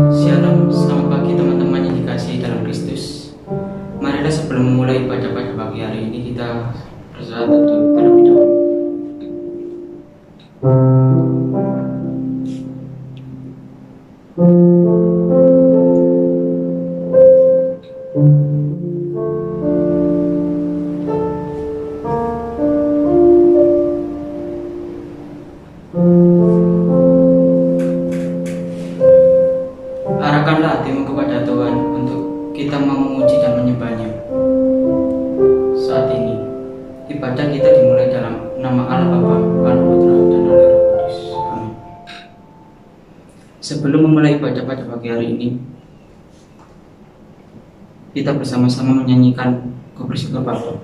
Shalom, selamat pagi teman-teman yang dikasihi dalam Kristus. Marilah sebelum memulai ibadah pada pagi hari ini kita berdoa terlebih dahulu. Arahkanlah hatimu kepada Tuhan untuk kita memuji dan menyembah-Nya. Saat ini, ibadah kita dimulai dalam nama Allah Bapa, Allah Putra, dan Allah Roh Kudus. Amin. Sebelum memulai ibadah pada pagi hari ini, kita bersama-sama menyanyikan Ku Bersyukur Bapa.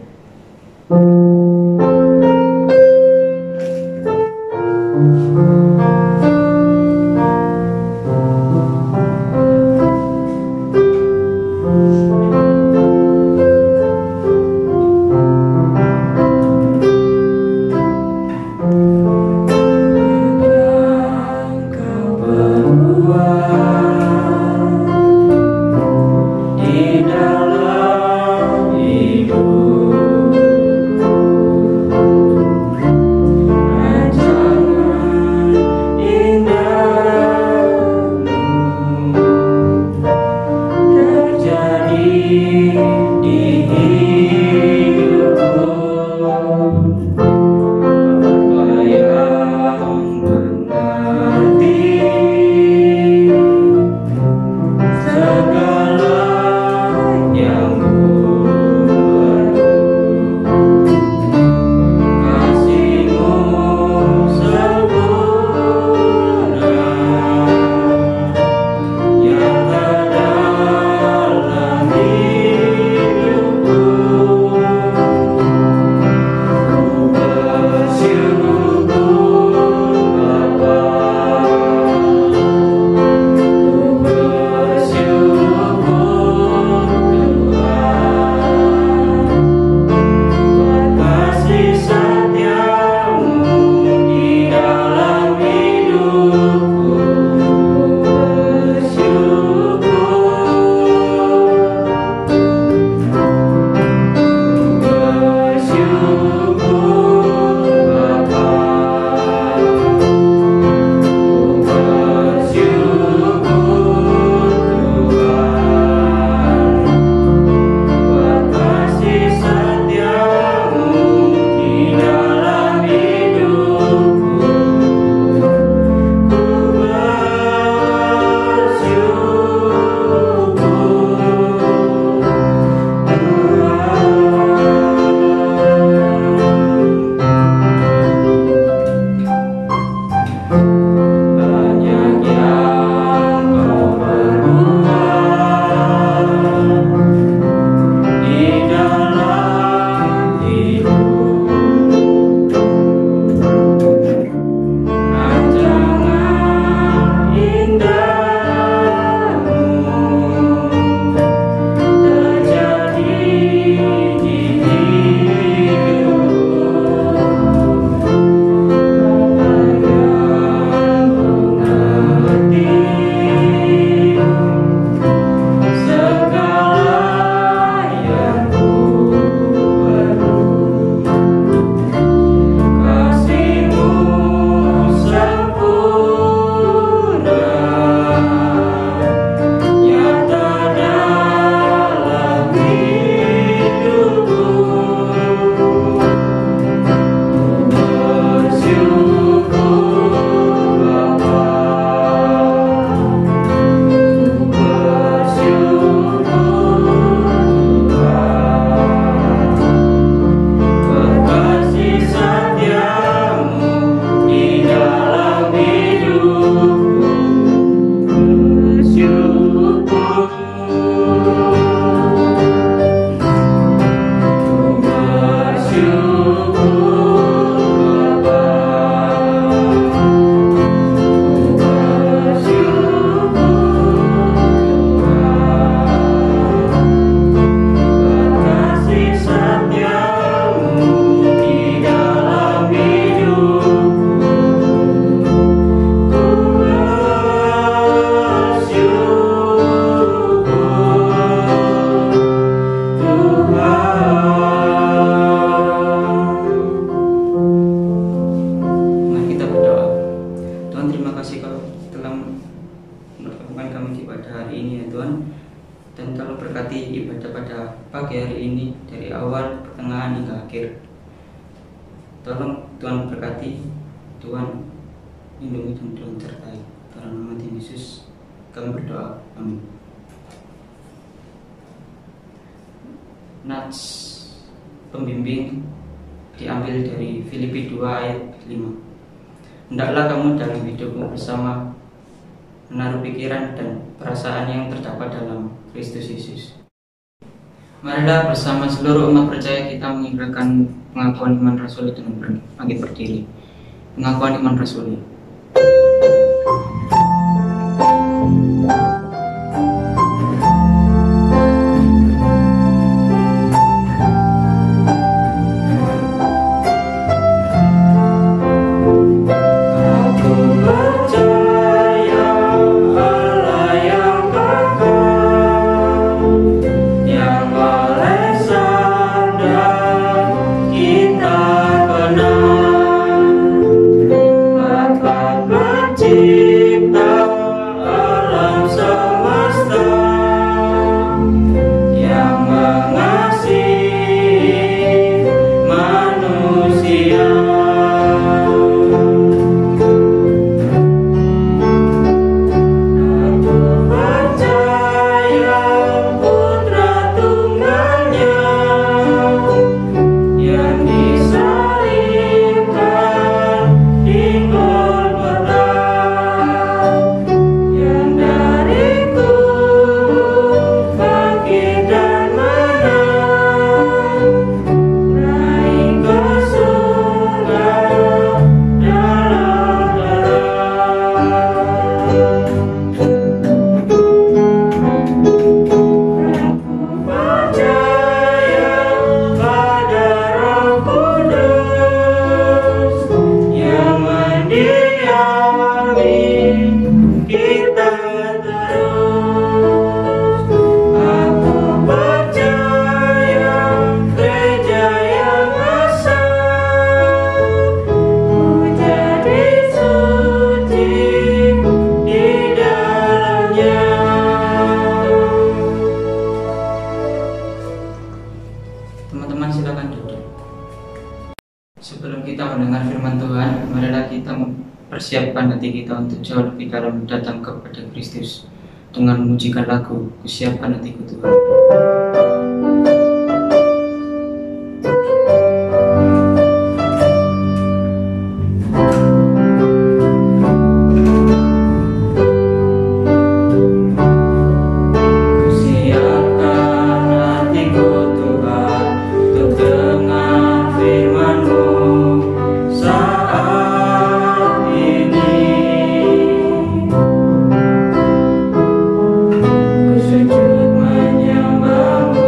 Di dalam hidupku memberkati ibadah pada pagi hari ini dari awal, pertengahan hingga akhir. Tolong Tuhan berkati, Tuhan lindungi dan Tuhan sertai. Dalam nama Tuhan Yesus kami berdoa, amin. Nats pembimbing diambil dari Filipi 2 ayat 5. Hendaklah kamu dalam hidupmu bersama menaruh pikiran dan perasaan yang terdapat dalam Kristus Yesus. Marilah bersama seluruh umat percaya kita mengikrarkan pengakuan iman Rasul dengan bangkit berdiri. Pengakuan iman Rasul. Teman-teman silakan duduk. Sebelum kita mendengar firman Tuhan, marilah kita mempersiapkan hati kita untuk jauh lebih dalam datang kepada Kristus dengan memujikan lagu Kusiapkan Hatiku Tuhan. Menyembahmu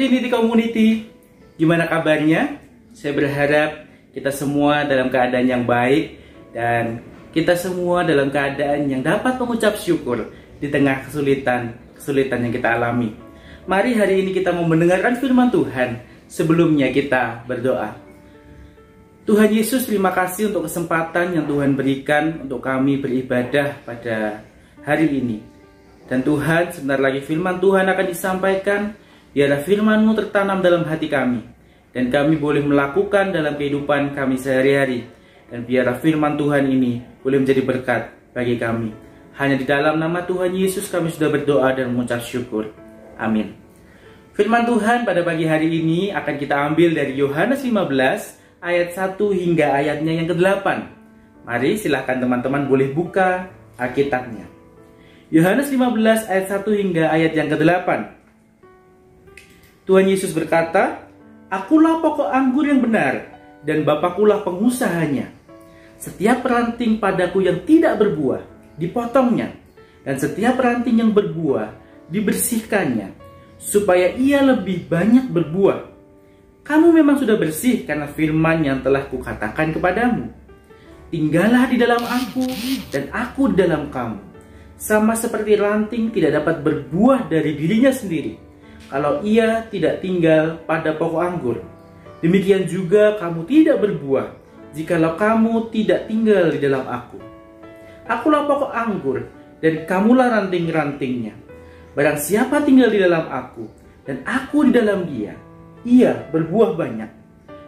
Trinity Community, gimana kabarnya? Saya berharap kita semua dalam keadaan yang baik dan kita semua dalam keadaan yang dapat mengucap syukur di tengah kesulitan yang kita alami. Mari hari ini kita mau mendengarkan firman Tuhan. Sebelumnya kita berdoa. Tuhan Yesus, terima kasih untuk kesempatan yang Tuhan berikan untuk kami beribadah pada hari ini. Dan Tuhan, sebentar lagi firman Tuhan akan disampaikan. Biarlah firman-Mu tertanam dalam hati kami, dan kami boleh melakukan dalam kehidupan kami sehari-hari. Dan biarlah firman Tuhan ini boleh menjadi berkat bagi kami. Hanya di dalam nama Tuhan Yesus kami sudah berdoa dan mengucap syukur. Amin. Firman Tuhan pada pagi hari ini akan kita ambil dari Yohanes 15 ayat 1 hingga ayatnya yang ke-8. Mari silahkan teman-teman boleh buka Alkitabnya. Yohanes 15 ayat 1 hingga ayat yang ke-8. Tuhan Yesus berkata, "Akulah pokok anggur yang benar, dan Bapakulah pengusahanya. Setiap ranting padaku yang tidak berbuah, dipotongnya, dan setiap ranting yang berbuah, dibersihkannya, supaya ia lebih banyak berbuah. Kamu memang sudah bersih karena firman yang telah kukatakan kepadamu. Tinggallah di dalam aku, dan aku di dalam kamu. Sama seperti ranting tidak dapat berbuah dari dirinya sendiri kalau ia tidak tinggal pada pokok anggur. Demikian juga kamu tidak berbuah jikalau kamu tidak tinggal di dalam aku. Akulah pokok anggur, dan kamulah ranting-rantingnya. Barang siapa tinggal di dalam aku, dan aku di dalam dia, ia berbuah banyak.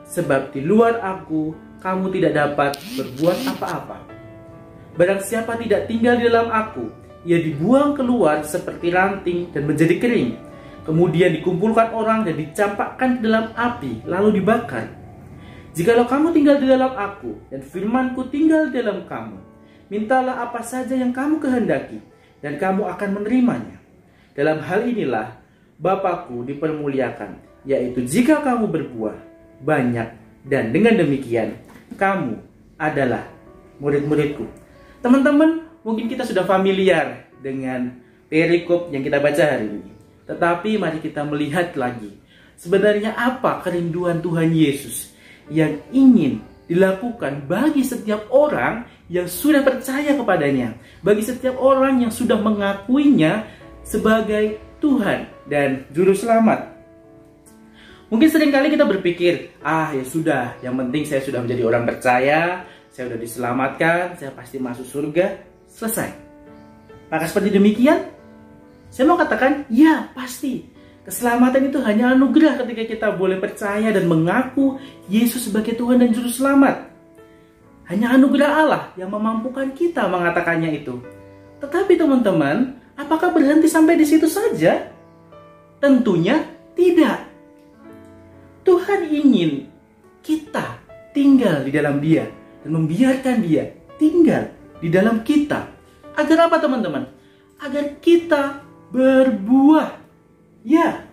Sebab di luar aku, kamu tidak dapat berbuat apa-apa. Barang siapa tidak tinggal di dalam aku, ia dibuang keluar seperti ranting dan menjadi kering. Kemudian dikumpulkan orang dan dicampakkan ke dalam api, lalu dibakar. Jikalau kamu tinggal di dalam aku, dan firmanku tinggal di dalam kamu, mintalah apa saja yang kamu kehendaki, dan kamu akan menerimanya. Dalam hal inilah Bapakku dipermuliakan, yaitu jika kamu berbuah banyak, dan dengan demikian kamu adalah murid-muridku." Teman-teman, mungkin kita sudah familiar dengan perikop yang kita baca hari ini. Tetapi mari kita melihat lagi, sebenarnya apa kerinduan Tuhan Yesus yang ingin dilakukan bagi setiap orang yang sudah percaya kepadanya, bagi setiap orang yang sudah mengakuinya sebagai Tuhan dan Juru Selamat. Mungkin seringkali kita berpikir, ya sudah, yang penting saya sudah menjadi orang percaya, saya sudah diselamatkan, saya pasti masuk surga, selesai. Maka seperti demikian? Saya mau katakan, ya pasti. Keselamatan itu hanya anugerah ketika kita boleh percaya dan mengaku Yesus sebagai Tuhan dan Juru Selamat. Hanya anugerah Allah yang memampukan kita mengatakannya itu. Tetapi teman-teman, apakah berhenti sampai di situ saja? Tentunya tidak. Tuhan ingin kita tinggal di dalam Dia dan membiarkan Dia tinggal di dalam kita. Agar apa teman-teman? Agar kita berbuah. Ya,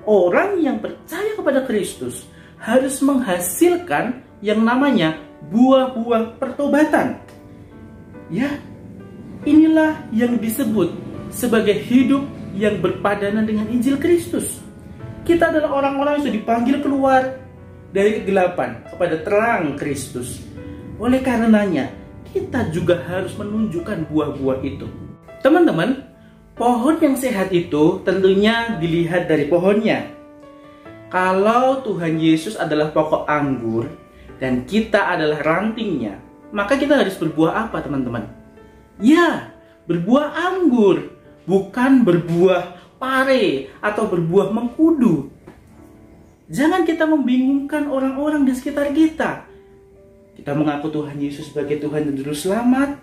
orang yang percaya kepada Kristus harus menghasilkan yang namanya buah-buah pertobatan. Ya, inilah yang disebut sebagai hidup yang berpadanan dengan Injil Kristus. Kita adalah orang-orang yang sudah dipanggil keluar dari kegelapan kepada terang Kristus. Oleh karenanya, kita juga harus menunjukkan buah-buah itu. Teman-teman, pohon yang sehat itu tentunya dilihat dari pohonnya. Kalau Tuhan Yesus adalah pokok anggur dan kita adalah rantingnya, maka kita harus berbuah apa teman-teman? Ya, berbuah anggur, bukan berbuah pare atau berbuah mengkudu. Jangan kita membingungkan orang-orang di sekitar kita. Kita mengaku Tuhan Yesus sebagai Tuhan dan Juru Selamat.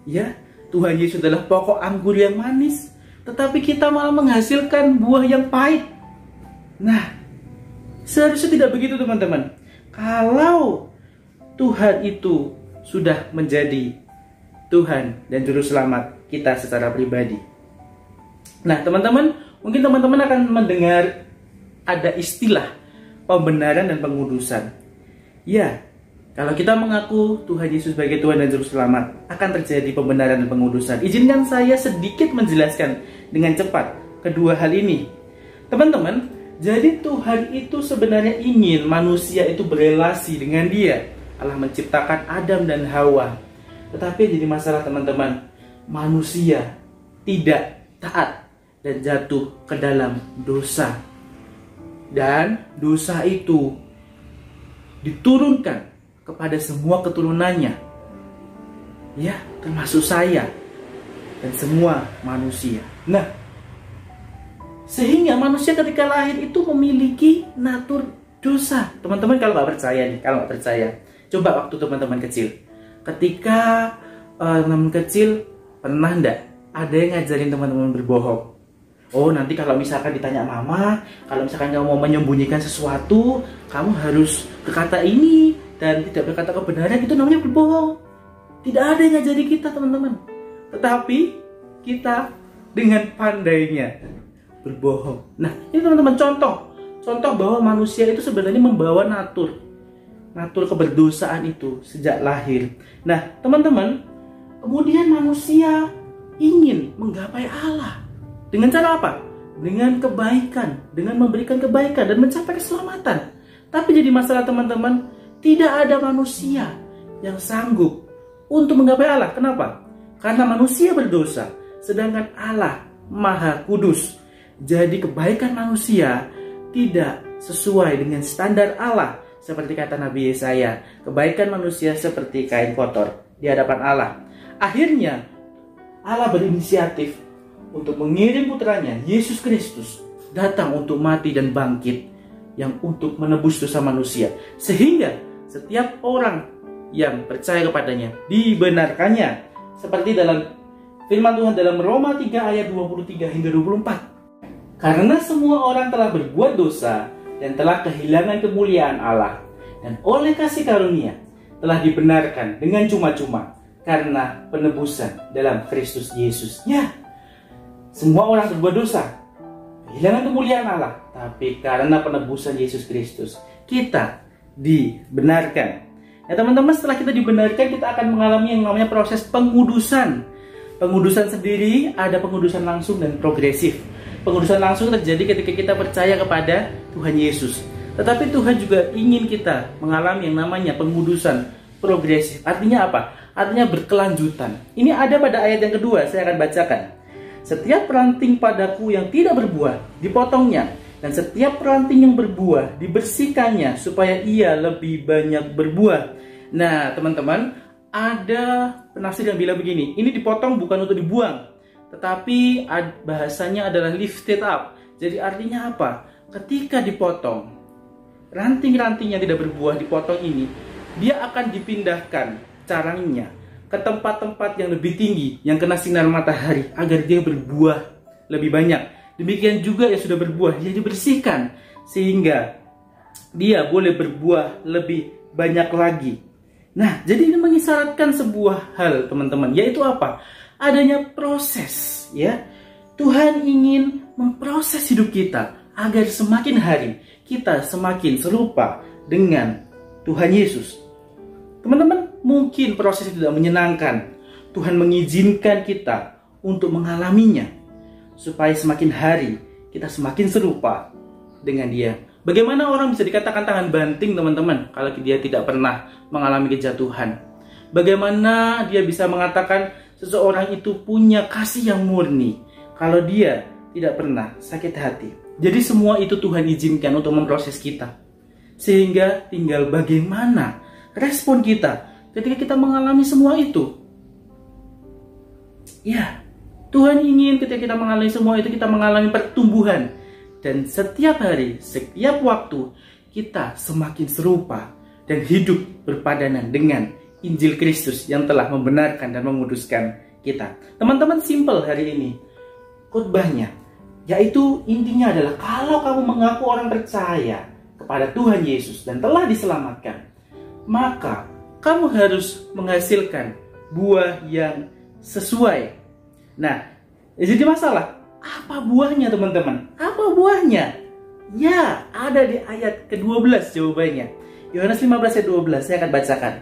Ya, Tuhan Yesus adalah pokok anggur yang manis, tetapi kita malah menghasilkan buah yang pahit. Nah, seharusnya tidak begitu teman-teman. Kalau Tuhan itu sudah menjadi Tuhan dan Juru Selamat kita secara pribadi. Nah teman-teman, mungkin teman-teman akan mendengar ada istilah pembenaran dan pengudusan. Ya, kalau kita mengaku Tuhan Yesus sebagai Tuhan dan Juru Selamat, akan terjadi pembenaran dan pengudusan. Izinkan saya sedikit menjelaskan dengan cepat kedua hal ini. Teman-teman, Jadi Tuhan itu sebenarnya ingin manusia itu berelasi dengan Dia. Allah menciptakan Adam dan Hawa. Tetapi jadi masalah teman-teman, manusia tidak taat dan jatuh ke dalam dosa. Dan dosa itu diturunkan kepada semua keturunannya. Ya, termasuk saya dan semua manusia. Nah, sehingga manusia ketika lahir itu memiliki natur dosa. Teman-teman kalau nggak percaya nih, kalau nggak percaya, coba waktu teman-teman kecil. Ketika teman kecil, pernah nggak ada yang ngajarin teman-teman berbohong? Oh, nanti kalau misalkan ditanya mama, kalau misalkan kamu mau menyembunyikan sesuatu, kamu harus berkata ini dan tidak berkata kebenaran, itu namanya berbohong. Tidak ada yang ngajari kita, teman-teman. Tetapi kita dengan pandainya berbohong. Nah, ini teman-teman contoh bahwa manusia itu sebenarnya membawa natur keberdosaan itu sejak lahir. Nah, teman-teman, kemudian manusia ingin menggapai Allah. Dengan cara apa? Dengan kebaikan, dengan memberikan kebaikan dan mencapai keselamatan. Tapi jadi masalah teman-teman, tidak ada manusia yang sanggup untuk menggapai Allah. Kenapa? Karena manusia berdosa, sedangkan Allah Maha Kudus. Jadi kebaikan manusia tidak sesuai dengan standar Allah. Seperti kata Nabi Yesaya, kebaikan manusia seperti kain kotor di hadapan Allah. Akhirnya Allah berinisiatif untuk mengirim putranya Yesus Kristus datang untuk mati dan bangkit, yang untuk menebus dosa manusia, sehingga setiap orang yang percaya kepadanya dibenarkannya, seperti dalam firman Tuhan dalam Roma 3 ayat 23 hingga 24. Karena semua orang telah berbuat dosa dan telah kehilangan kemuliaan Allah, dan oleh kasih karunia telah dibenarkan dengan cuma-cuma karena penebusan dalam Kristus Yesus. Ya, semua orang berbuat dosa, kehilangan kemuliaan Allah, tapi karena penebusan Yesus Kristus kita dibenarkan. Ya teman-teman, setelah kita dibenarkan, kita akan mengalami yang namanya proses pengudusan. Pengudusan sendiri ada pengudusan langsung dan progresif. Pengudusan langsung terjadi ketika kita percaya kepada Tuhan Yesus. Tetapi Tuhan juga ingin kita mengalami yang namanya pengudusan progresif. Artinya apa? Artinya berkelanjutan. Ini ada pada ayat yang kedua, saya akan bacakan. Setiap ranting padaku yang tidak berbuah, dipotongnya. Dan setiap ranting yang berbuah, dibersihkannya, supaya ia lebih banyak berbuah. Nah, teman-teman, ada penafsir yang bilang begini, ini dipotong bukan untuk dibuang, tetapi bahasanya adalah lifted up. Jadi artinya apa? Ketika dipotong, ranting-ranting yang tidak berbuah dipotong ini, dia akan dipindahkan caranya ke tempat-tempat yang lebih tinggi, yang kena sinar matahari, agar dia berbuah lebih banyak. Demikian juga yang sudah berbuah, dia dibersihkan sehingga dia boleh berbuah lebih banyak lagi. Nah, jadi ini mengisyaratkan sebuah hal, teman-teman, yaitu apa? Adanya proses, ya. Tuhan ingin memproses hidup kita agar semakin hari kita semakin serupa dengan Tuhan Yesus. Teman-teman, mungkin proses itu tidak menyenangkan. Tuhan mengizinkan kita untuk mengalaminya, supaya semakin hari kita semakin serupa dengan Dia. Bagaimana orang bisa dikatakan tangan banting, teman-teman, kalau dia tidak pernah mengalami kejatuhan? Bagaimana dia bisa mengatakan seseorang itu punya kasih yang murni kalau dia tidak pernah sakit hati? Jadi semua itu Tuhan izinkan untuk memproses kita, sehingga tinggal bagaimana respon kita ketika kita mengalami semua itu. Ya, Tuhan ingin ketika kita mengalami semua itu, kita mengalami pertumbuhan. Dan setiap hari, setiap waktu, kita semakin serupa dan hidup berpadanan dengan Injil Kristus yang telah membenarkan dan menguduskan kita. Teman-teman, simple hari ini khotbahnya, yaitu intinya adalah kalau kamu mengaku orang percaya kepada Tuhan Yesus dan telah diselamatkan, maka kamu harus menghasilkan buah yang sesuai. Nah, jadi masalah, apa buahnya, teman-teman? Apa buahnya? Ya, ada di ayat ke-12 jawabannya. Yohanes 15 ayat 12, saya akan bacakan.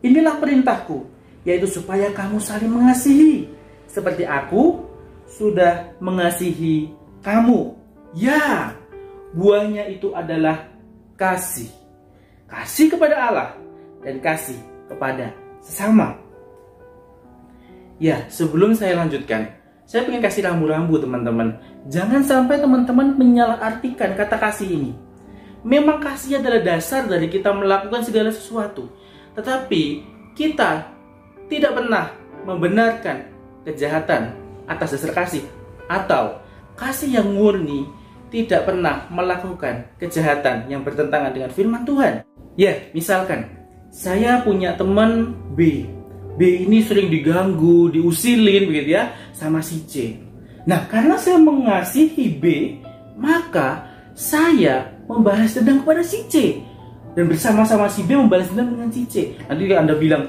Inilah perintahku, yaitu supaya kamu saling mengasihi, seperti aku sudah mengasihi kamu. Ya, Buahnya itu adalah kasih. Kasih kepada Allah dan kasih kepada sesama. Ya, sebelum saya lanjutkan, saya ingin kasih rambu-rambu teman-teman. Jangan sampai teman-teman menyalahartikan kata kasih ini. Memang kasih adalah dasar dari kita melakukan segala sesuatu. Tetapi kita tidak pernah membenarkan kejahatan atas dasar kasih. Atau kasih yang murni tidak pernah melakukan kejahatan yang bertentangan dengan firman Tuhan. Ya, misalkan saya punya teman B. B ini sering diganggu, diusilin begitu ya sama si C. Nah, karena saya mengasihi B, maka saya membalas dendam kepada si C. Dan bersama-sama si B membalas dendam dengan si C. Nanti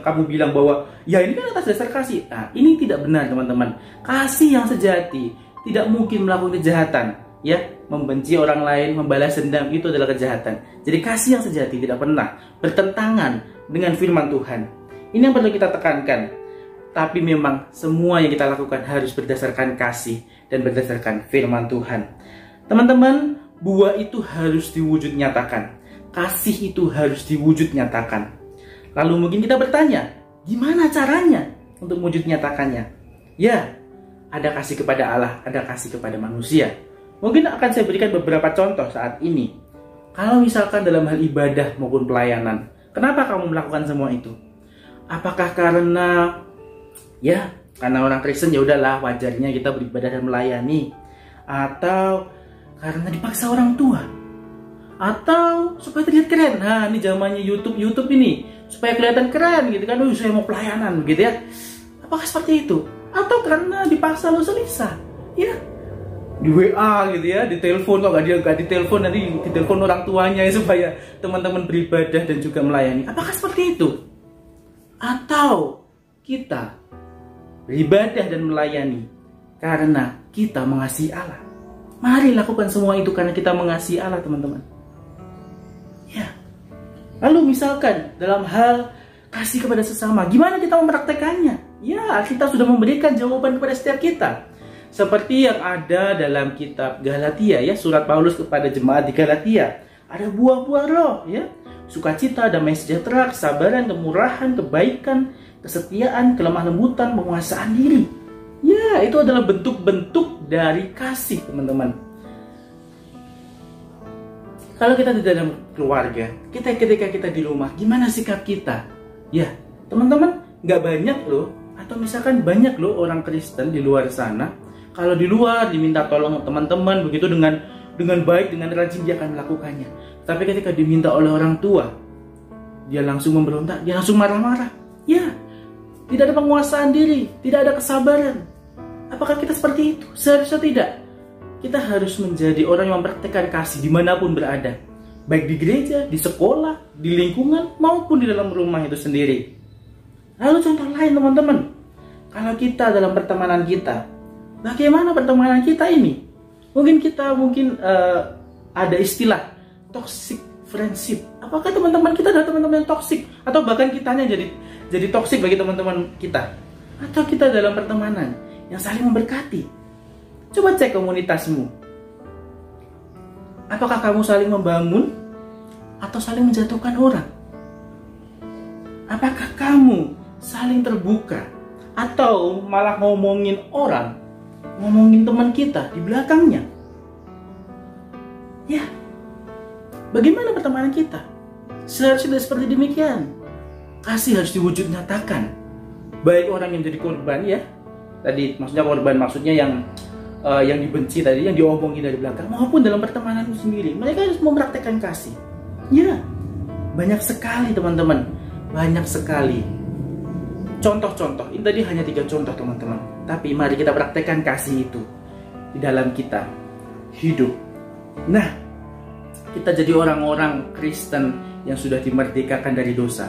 kamu bilang bahwa ya ini kan atas dasar kasih. Nah, ini tidak benar teman-teman. Kasih yang sejati tidak mungkin melakukan kejahatan. Ya, membenci orang lain, membalas dendam itu adalah kejahatan. Jadi kasih yang sejati tidak pernah bertentangan dengan firman Tuhan. Ini yang perlu kita tekankan. Tapi memang semua yang kita lakukan harus berdasarkan kasih dan berdasarkan firman Tuhan. Teman-teman, buah itu harus diwujud nyatakan. Kasih itu harus diwujud nyatakan. Lalu mungkin kita bertanya, gimana caranya untuk wujud nyatakannya? Ya, ada kasih kepada Allah, ada kasih kepada manusia. Mungkin akan saya berikan beberapa contoh saat ini. Kalau misalkan dalam hal ibadah maupun pelayanan, kenapa kamu melakukan semua itu? Apakah karena karena orang Kristen ya udahlah wajarnya kita beribadah dan melayani, atau karena dipaksa orang tua, atau supaya terlihat keren? Nah, ini zamannya YouTube ini supaya kelihatan keren gitu kan? Saya mau pelayanan gitu ya. Apakah seperti itu? Atau karena dipaksa lo selisa? Ya, di WA gitu ya, di telepon, kalau nggak ditelepon nanti ditelepon orang tuanya ya, supaya teman-teman beribadah dan juga melayani. Apakah seperti itu? Atau kita beribadah dan melayani karena kita mengasihi Allah? Mari lakukan semua itu karena kita mengasihi Allah, teman-teman. Ya. Lalu misalkan dalam hal kasih kepada sesama, gimana kita mempraktekannya? Ya, kita sudah memberikan jawaban kepada setiap kita. Seperti yang ada dalam kitab Galatia ya, surat Paulus kepada jemaat di Galatia. Ada buah-buah roh ya. Sukacita, damai sejahtera, kesabaran, kemurahan, kebaikan, kesetiaan, kelemah lembutan, penguasaan diri. Ya, itu adalah bentuk-bentuk dari kasih, teman-teman. Kalau kita di dalam keluarga, ketika kita di rumah, gimana sikap kita? Ya, teman-teman, nggak banyak loh, atau misalkan banyak loh orang Kristen di luar sana. Kalau di luar diminta tolong teman-teman begitu dengan baik, dengan rajin dia akan melakukannya. Tapi ketika diminta oleh orang tua, dia langsung memberontak, dia langsung marah-marah. Ya, tidak ada penguasaan diri, tidak ada kesabaran. Apakah kita seperti itu? Seharusnya tidak. Kita harus menjadi orang yang mempraktekkan kasih dimanapun berada. Baik di gereja, di sekolah, di lingkungan, maupun di dalam rumah itu sendiri. Lalu contoh lain teman-teman. Kalau kita dalam pertemanan kita, bagaimana pertemanan kita ini? Mungkin ada istilah toxic friendship. Apakah teman-teman kita adalah teman-teman yang toxic? Atau bahkan kitanya jadi toxic bagi teman-teman kita? Atau kita dalam pertemanan yang saling memberkati? Coba cek komunitasmu. Apakah kamu saling membangun atau saling menjatuhkan orang? Apakah kamu saling terbuka atau malah ngomongin orang, ngomongin teman kita di belakangnya? Ya, bagaimana pertemanan kita? Seharusnya seperti demikian. Kasih harus diwujud nyatakan. Baik orang yang jadi korban ya, tadi maksudnya korban maksudnya yang dibenci tadi, yang diomongin dari belakang, maupun dalam pertemanan itu sendiri, mereka harus mempraktekkan kasih. Ya, banyak sekali teman-teman, banyak sekali contoh-contoh. Ini tadi hanya 3 contoh teman-teman. Tapi mari kita praktekkan kasih itu di dalam kita hidup. Nah, kita jadi orang-orang Kristen yang sudah dimerdekakan dari dosa.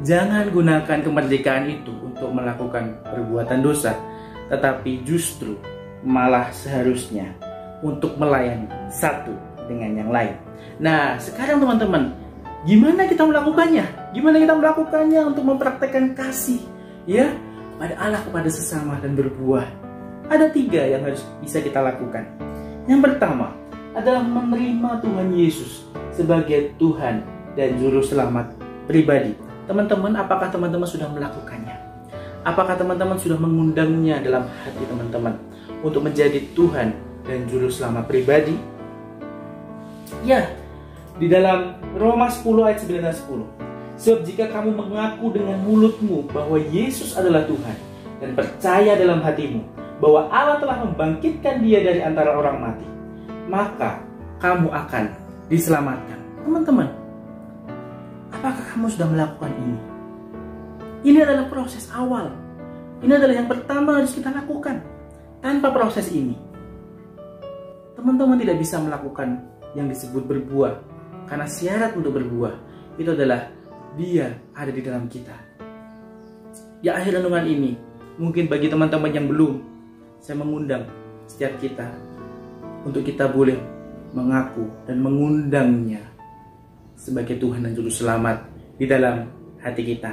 Jangan gunakan kemerdekaan itu untuk melakukan perbuatan dosa, tetapi justru malah seharusnya untuk melayani satu dengan yang lain. Nah, sekarang teman-teman, gimana kita melakukannya? Gimana kita melakukannya untuk mempraktekkan kasih ya pada Allah, kepada sesama, dan berbuah? Ada 3 yang harus bisa kita lakukan. Yang pertama, adalah menerima Tuhan Yesus sebagai Tuhan dan Juru Selamat pribadi. Teman-teman, apakah teman-teman sudah melakukannya? Apakah teman-teman sudah mengundangnya dalam hati teman-teman untuk menjadi Tuhan dan Juru Selamat pribadi? Ya, di dalam Roma 10 ayat 9-10. Sebab jika kamu mengaku dengan mulutmu bahwa Yesus adalah Tuhan dan percaya dalam hatimu bahwa Allah telah membangkitkan dia dari antara orang mati, maka kamu akan diselamatkan. Teman-teman, apakah kamu sudah melakukan ini? Ini adalah proses awal. Ini adalah yang pertama harus kita lakukan. Tanpa proses ini, teman-teman tidak bisa melakukan yang disebut berbuah. Karena syarat untuk berbuah itu adalah Dia ada di dalam kita. Di akhir renungan ini, mungkin bagi teman-teman yang belum, saya mengundang setiap kita untuk kita boleh mengaku dan mengundangnya sebagai Tuhan dan Juru Selamat di dalam hati kita.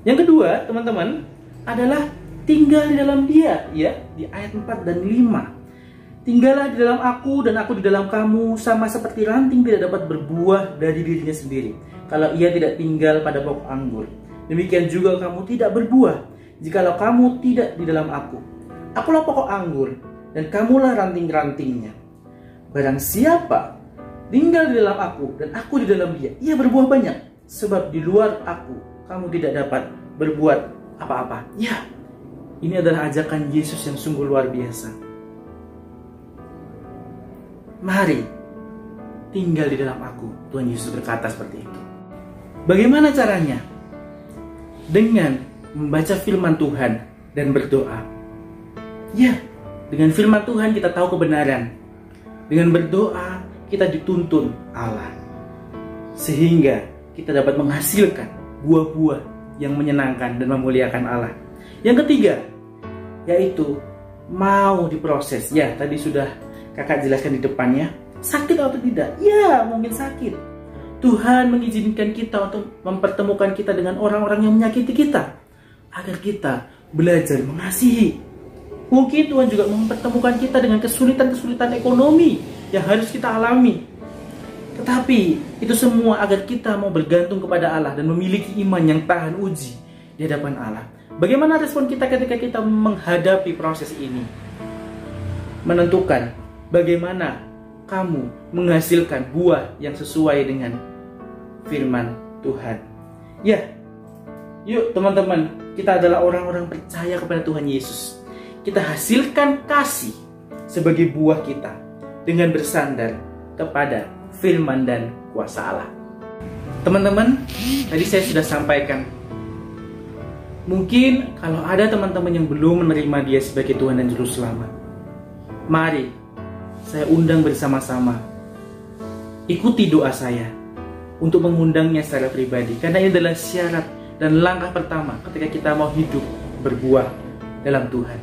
Yang kedua, teman-teman, adalah tinggal di dalam Dia, ya, di ayat 4 dan 5. Tinggallah di dalam aku dan aku di dalam kamu, sama seperti ranting tidak dapat berbuah dari dirinya sendiri kalau ia tidak tinggal pada pokok anggur. Demikian juga kamu tidak berbuah jikalau kamu tidak di dalam aku. Akulah pokok anggur dan kamulah ranting-rantingnya. Barang siapa tinggal di dalam aku dan aku di dalam dia, ia berbuah banyak. Sebab di luar aku kamu tidak dapat berbuat apa-apa. Ya, ini adalah ajakan Yesus yang sungguh luar biasa. Mari tinggal di dalam aku. Tuhan Yesus berkata seperti itu. Bagaimana caranya? Dengan membaca firman Tuhan dan berdoa. Ya, dengan firman Tuhan kita tahu kebenaran. Dengan berdoa kita dituntun Allah, sehingga kita dapat menghasilkan buah-buah yang menyenangkan dan memuliakan Allah. Yang ketiga, yaitu mau diproses. Ya, tadi sudah kakak jelaskan di depannya. Sakit atau tidak? Ya, mungkin sakit. Tuhan mengizinkan kita untuk mempertemukan kita dengan orang-orang yang menyakiti kita, agar kita belajar mengasihi. Mungkin Tuhan juga mempertemukan kita dengan kesulitan-kesulitan ekonomi yang harus kita alami. Tetapi itu semua agar kita mau bergantung kepada Allah dan memiliki iman yang tahan uji di hadapan Allah. Bagaimana respon kita ketika kita menghadapi proses ini? Menentukan bagaimana kamu menghasilkan buah yang sesuai dengan firman Tuhan. Ya, yuk teman-teman, kita adalah orang-orang percaya kepada Tuhan Yesus. Kita hasilkan kasih sebagai buah kita dengan bersandar kepada firman dan kuasa Allah. Teman-teman, tadi saya sudah sampaikan, mungkin kalau ada teman-teman yang belum menerima Dia sebagai Tuhan dan Juru Selamat, mari saya undang bersama-sama, ikuti doa saya untuk mengundangnya secara pribadi. Karena ini adalah syarat dan langkah pertama ketika kita mau hidup berbuah dalam Tuhan.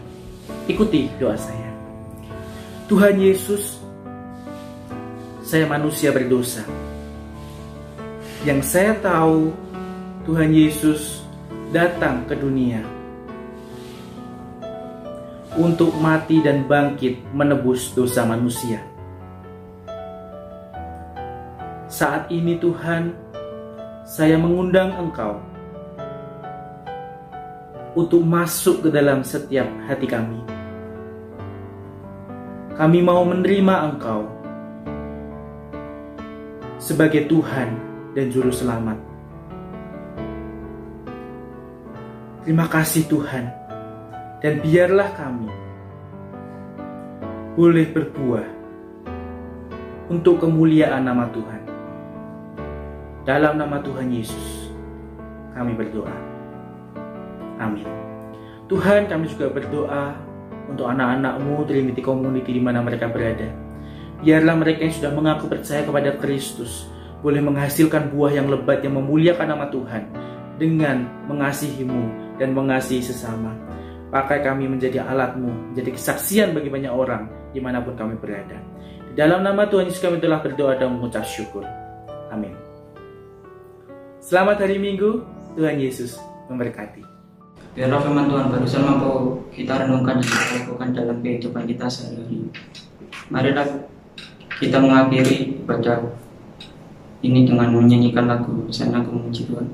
Ikuti doa saya. Tuhan Yesus, saya manusia berdosa. Yang saya tahu, Tuhan Yesus datang ke dunia untuk mati dan bangkit menebus dosa manusia. Saat ini Tuhan, saya mengundang Engkau untuk masuk ke dalam setiap hati kami. Kami mau menerima Engkau sebagai Tuhan dan Juru Selamat. Terima kasih Tuhan, dan biarlah kami boleh berbuah untuk kemuliaan nama Tuhan. Dalam nama Tuhan Yesus kami berdoa. Amin. Tuhan, kami juga berdoa untuk anak-anak-Mu Trinity Community di mana mereka berada. Biarlah mereka yang sudah mengaku percaya kepada Kristus boleh menghasilkan buah yang lebat yang memuliakan nama Tuhan dengan mengasihi-Mu dan mengasihi sesama. Pakai kami menjadi alat-Mu, menjadi kesaksian bagi banyak orang dimanapun kami berada. Di dalam nama Tuhan Yesus kami telah berdoa dan mengucap syukur. Amin. Selamat hari Minggu, Tuhan Yesus memberkati. Biarlah firman Tuhan barusan mampu kita renungkan dan kita lakukan dalam kehidupan kita sehari-hari. Marilah Kita mengakhiri ibadah ini dengan menyanyikan lagu Sana Aku Memuji Tuhan.